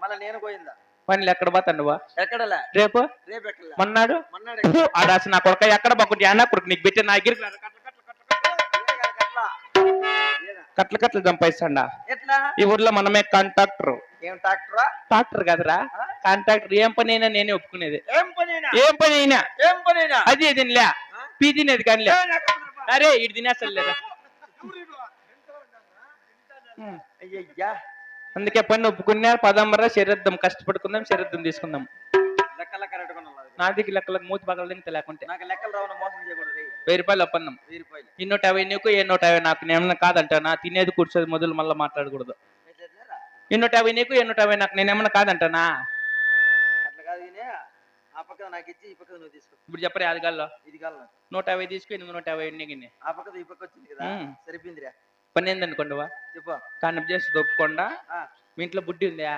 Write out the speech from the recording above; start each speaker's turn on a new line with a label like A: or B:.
A: మళ్ళీ నేను పోయిందా
B: పనులు ఎక్కడ పోతాండువా
A: ఎక్కడలే
B: రేపు
A: రేపు ఎక్కడలే
B: మన్నాడు
A: మన్నాడు
B: ఆడాసి నా కొడుక ఎక్కడ బాగుంటే అన్న కొడుకు నీకు పెట్టి నా దగ్గర కట్ల కట్లు చంపేస్తాడా
A: ఎట్లా
B: ఈ ఊర్లో మనమే కాంట్రాక్టర్
A: ఏం ట్రాక్టరా
B: ట్రాక్టర్ కదరా కాంట్రాక్టర్ ఏం పని అయినా నేనే ఒప్పుకునేది
A: ఏం పనేనా
B: ఏం పని అయినా
A: ఏం పనేనా
B: అది తినలే పీ తినేది కానీ అరే ఇటు తినేస్తాడు లేదా
A: అయ్యయ్యా
B: అందుకే పని ఒప్పుకున్నా పదమ్మరా శరీరం కష్టపడుకుందాం శరీరం తీసుకుందాం
A: లెక్కల కరెక్ట్
B: నా దగ్గర లెక్కలకు మూతి పగలది లేకుంటే
A: నాకు లెక్కలు రావడం మోసం చేయకూడదు
B: 1000 రూపాయలు ఒప్పందం
A: 1000 రూపాయలు
B: ఈ 150 నీకు ఏ 150 నాకు నేనేమన్నా కాదంటానా తినేది కూర్చోది మొదలు మళ్ళీ మాట్లాడకూడదు ఈ 150 నీకు ఏ 150 నాకు నేనేమన్నా కాదంటానా
A: అట్లా కాదు కానీ ఆ పక్కన నాకు ఇచ్చి ఈ పక్కన నువ్వు తీసుకో
B: ఇప్పుడు చెప్పరే అది గాల్లో
A: ఇది కాదు
B: 150 తీసుకుని 150 గిన్నె
A: ఆ పక్కన ఈ పక్క వచ్చింది కదా సరిపోయిందిరా
B: పని ఏందనుకోండివా
A: చెప్పు
B: కాన్నం చేసి ఒప్పుకోండా మీ ఇంట్లో బుడ్డి ఉందా